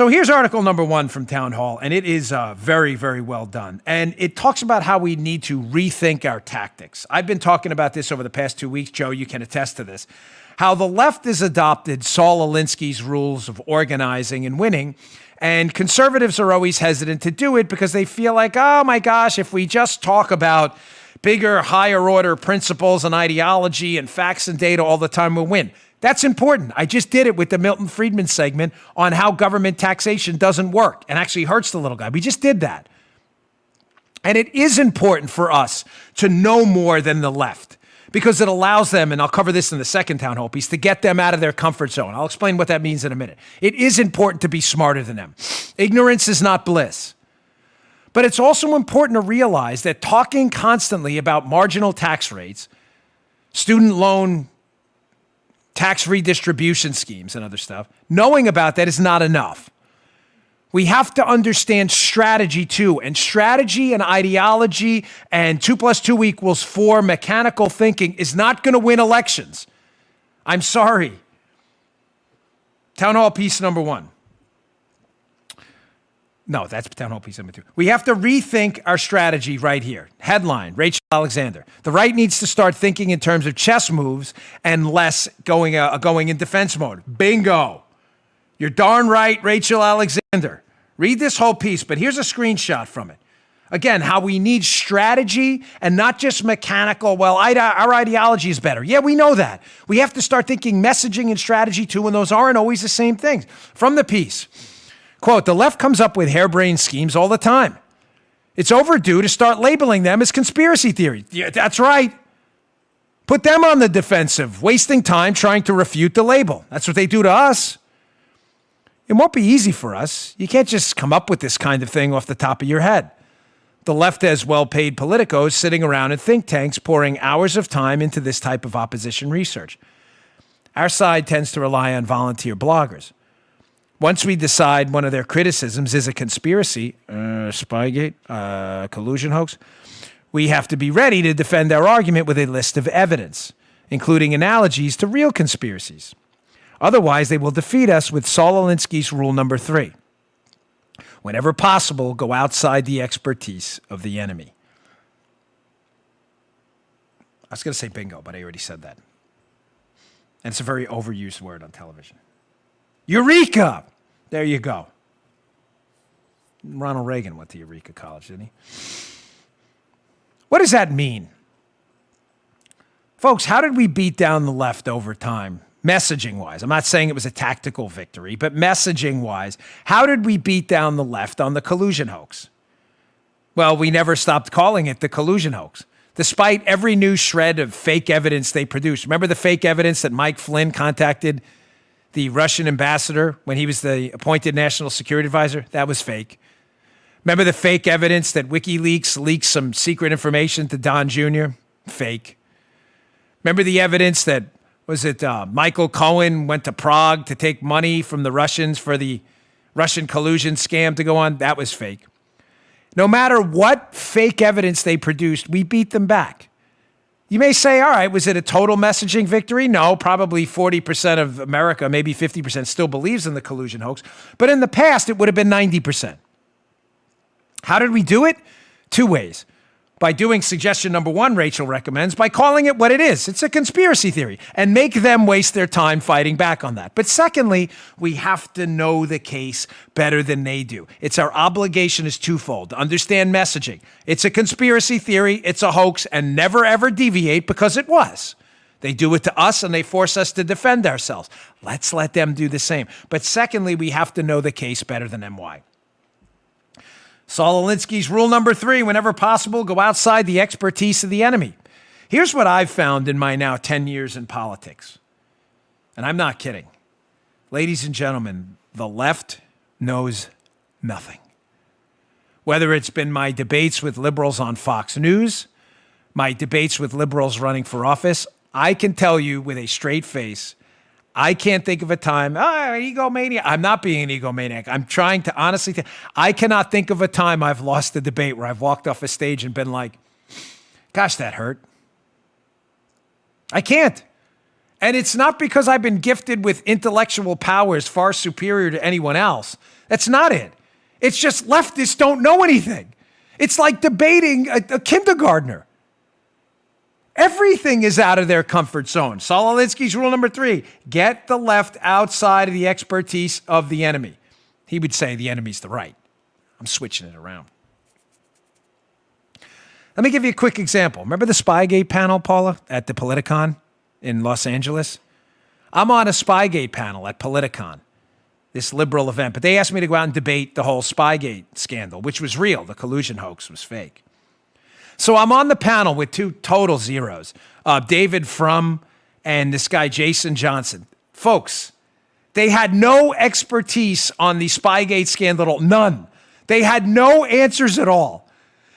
So here's article number 1 from Town Hall, and it is very, very well done. And it talks about how we need to rethink our tactics. I've been talking about this over the past 2 weeks. Joe, you can attest to this. How the left has adopted Saul Alinsky's rules of organizing and winning, and conservatives are always hesitant to do it because they feel like, oh my gosh, if we just talk about bigger, higher order principles and ideology and facts and data all the time, we'll win. That's important. I just did it with the Milton Friedman segment on how government taxation doesn't work and actually hurts the little guy. We just did that. And it is important for us to know more than the left because it allows them, and I'll cover this in the second Town Hall piece, to get them out of their comfort zone. I'll explain what that means in a minute. It is important to be smarter than them. Ignorance is not bliss. But it's also important to realize that talking constantly about marginal tax rates, student loan tax redistribution schemes and other stuff, knowing about that is not enough. We have to understand strategy too, and strategy and ideology and 2 + 2 = 4 mechanical thinking is not going to win elections. I'm sorry. Town Hall piece number 1. No, that's Town Hall piece number 2. We have to rethink our strategy right here. Headline, Rachel Alexander. The right needs to start thinking in terms of chess moves and less going in defense mode. Bingo. You're darn right, Rachel Alexander. Read this whole piece, but here's a screenshot from it. Again, how we need strategy and not just mechanical, well, our ideology is better. Yeah, we know that. We have to start thinking messaging and strategy too, and those aren't always the same things. From the piece. Quote, the left comes up with harebrained schemes all the time. It's overdue to start labeling them as conspiracy theories. Yeah, that's right. Put them on the defensive, wasting time trying to refute the label. That's what they do to us. It won't be easy for us. You can't just come up with this kind of thing off the top of your head. The left has well-paid politicos sitting around in think tanks pouring hours of time into this type of opposition research. Our side tends to rely on volunteer bloggers. Once we decide one of their criticisms is a conspiracy, Spygate, collusion hoax, we have to be ready to defend our argument with a list of evidence, including analogies to real conspiracies. Otherwise, they will defeat us with Saul Alinsky's rule number 3. Whenever possible, go outside the expertise of the enemy. I was going to say bingo, but I already said that. And it's a very overused word on television. Eureka! There you go. Ronald Reagan went to Eureka College, didn't he? What does that mean? Folks, how did we beat down the left over time, messaging-wise? I'm not saying it was a tactical victory, but messaging-wise, how did we beat down the left on the collusion hoax? Well, we never stopped calling it the collusion hoax, despite every new shred of fake evidence they produced. Remember the fake evidence that Mike Flynn contacted the Russian ambassador when he was the appointed national security advisor? That was fake. Remember the fake evidence that WikiLeaks leaked some secret information to Don Jr.? Fake. Remember the evidence that, Michael Cohen went to Prague to take money from the Russians for the Russian collusion scam to go on? That was fake. No matter what fake evidence they produced, we beat them back. You may say, all right, was it a total messaging victory? No, probably 40% of America, maybe 50% still believes in the collusion hoax. But in the past, it would have been 90%. How did we do it? 2 ways. By doing suggestion number 1, Rachel recommends, by calling it what it is. It's a conspiracy theory, and make them waste their time fighting back on that. But secondly, we have to know the case better than they do. It's our obligation is twofold. To understand messaging. It's a conspiracy theory, it's a hoax, and never ever deviate because it was. They do it to us and they force us to defend ourselves. Let's let them do the same. But secondly, we have to know the case better than MY. Saul Alinsky's rule number 3, whenever possible, go outside the expertise of the enemy. Here's what I've found in my now 10 years in politics. And I'm not kidding. Ladies and gentlemen, the left knows nothing. Whether it's been my debates with liberals on Fox News, my debates with liberals running for office, I can tell you with a straight face, I can't think of a time, egomaniac. I'm not being an egomaniac. I'm trying to honestly think. I cannot think of a time I've lost a debate where I've walked off a stage and been like, gosh, that hurt. I can't. And it's not because I've been gifted with intellectual powers far superior to anyone else. That's not it. It's just leftists don't know anything. It's like debating a kindergartner. Everything is out of their comfort zone. Saul Alinsky's rule number 3, get the left outside of the expertise of the enemy. He would say the enemy's the right. I'm switching it around. Let me give you a quick example. Remember the Spygate panel, Paula, at the Politicon in Los Angeles? I'm on a Spygate panel at Politicon, this liberal event, but they asked me to go out and debate the whole Spygate scandal, which was real. The collusion hoax was fake. So I'm on the panel with 2 total zeros, David Frum and this guy, Jason Johnson. Folks, they had no expertise on the Spygate scandal, none. They had no answers at all.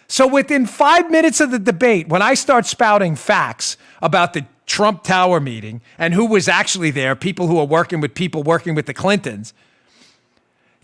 So within 5 minutes of the debate, when I start spouting facts about the Trump Tower meeting and who was actually there, people who are working with the Clintons,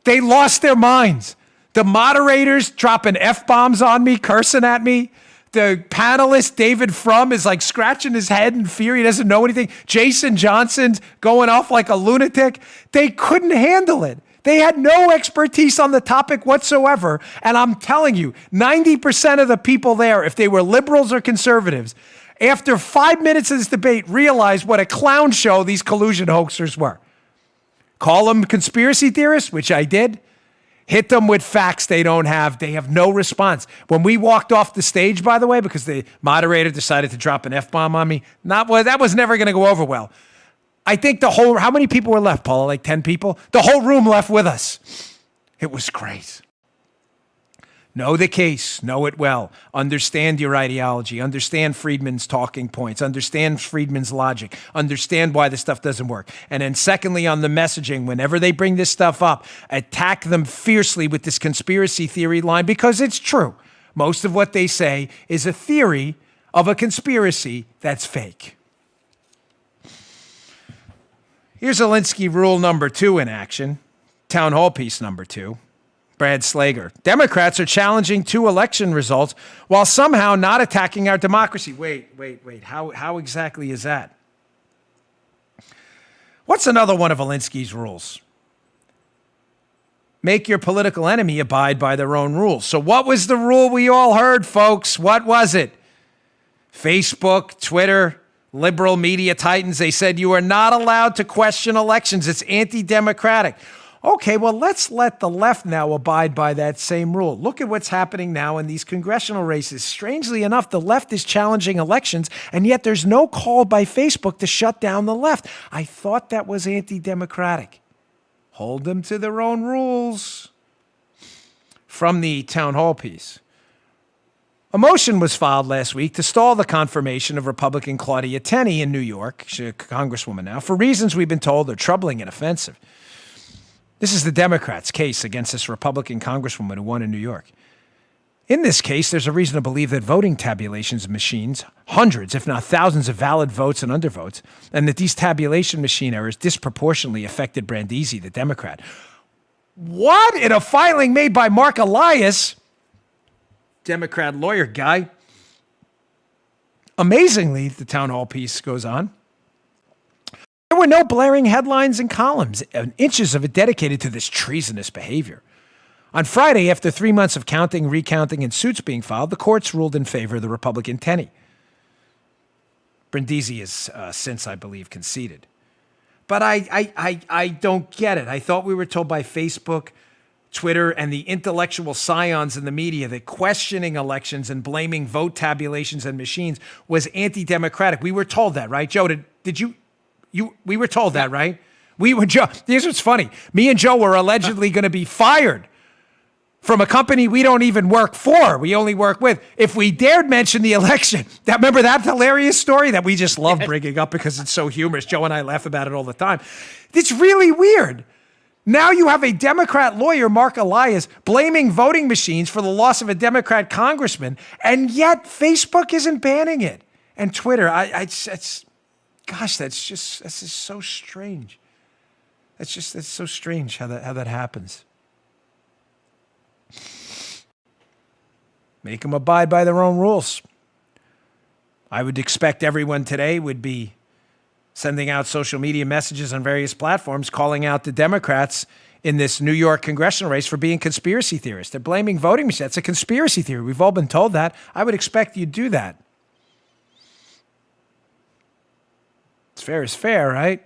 they lost their minds. The moderators dropping F-bombs on me, cursing at me. The panelist, David Frum, is like scratching his head in fear. He doesn't know anything. Jason Johnson's going off like a lunatic. They couldn't handle it. They had no expertise on the topic whatsoever. And I'm telling you, 90% of the people there, if they were liberals or conservatives, after 5 minutes of this debate, realized what a clown show these collusion hoaxers were. Call them conspiracy theorists, which I did. Hit them with facts they don't have. They have no response. When we walked off the stage, by the way, because the moderator decided to drop an F-bomb on me, that was never going to go over well. I think how many people were left, Paula? Like 10 people? The whole room left with us. It was great. Know the case. Know it well. Understand your ideology. Understand Friedman's talking points. Understand Friedman's logic. Understand why this stuff doesn't work. And then secondly, on the messaging, whenever they bring this stuff up, attack them fiercely with this conspiracy theory line because it's true. Most of what they say is a theory of a conspiracy that's fake. Here's Alinsky rule number 2 in action. Town hall piece number 2. Brad Slager. Democrats are challenging 2 election results while somehow not attacking our democracy. Wait. How exactly is that? What's another one of Alinsky's rules? Make your political enemy abide by their own rules. So what was the rule we all heard, folks? What was it? Facebook, Twitter, liberal media titans, they said you are not allowed to question elections. It's anti-democratic. Okay, well, let's let the left now abide by that same rule. Look at what's happening now in these congressional races. Strangely enough, the left is challenging elections, and yet there's no call by Facebook to shut down the left. I thought that was anti-democratic. Hold them to their own rules. From the town hall piece. A motion was filed last week to stall the confirmation of Republican Claudia Tenney in New York, she's a congresswoman now, for reasons we've been told are troubling and offensive. This is the Democrats' case against this Republican congresswoman who won in New York. In this case, there's a reason to believe that voting tabulations machines, hundreds, if not thousands of valid votes and undervotes, and that these tabulation machine errors disproportionately affected Brandisi, the Democrat. What? In a filing made by Mark Elias, Democrat lawyer guy. Amazingly, the town hall piece goes on, there were no blaring headlines and columns, and inches of it dedicated to this treasonous behavior. On Friday, after 3 months of counting, recounting, and suits being filed, the courts ruled in favor of the Republican Tenney. Brindisi has since, I believe, conceded. But I don't get it. I thought we were told by Facebook, Twitter, and the intellectual scions in the media that questioning elections and blaming vote tabulations and machines was anti-democratic. We were told that, right? Joe, did you? We were told that, right? Joe, here's what's funny. Me and Joe were allegedly going to be fired from a company we don't even work for. We only work with. If we dared mention the election, remember that hilarious story that we just love bringing up because it's so humorous. Joe and I laugh about it all the time. It's really weird. Now you have a Democrat lawyer, Mark Elias, blaming voting machines for the loss of a Democrat congressman, and yet Facebook isn't banning it. And Twitter, gosh, that's just so strange. That's so strange how that happens. Make them abide by their own rules. I would expect everyone today would be sending out social media messages on various platforms, calling out the Democrats in this New York congressional race for being conspiracy theorists. They're blaming voting machines. That's a conspiracy theory. We've all been told that. I would expect you to do that. It's fair is fair, right?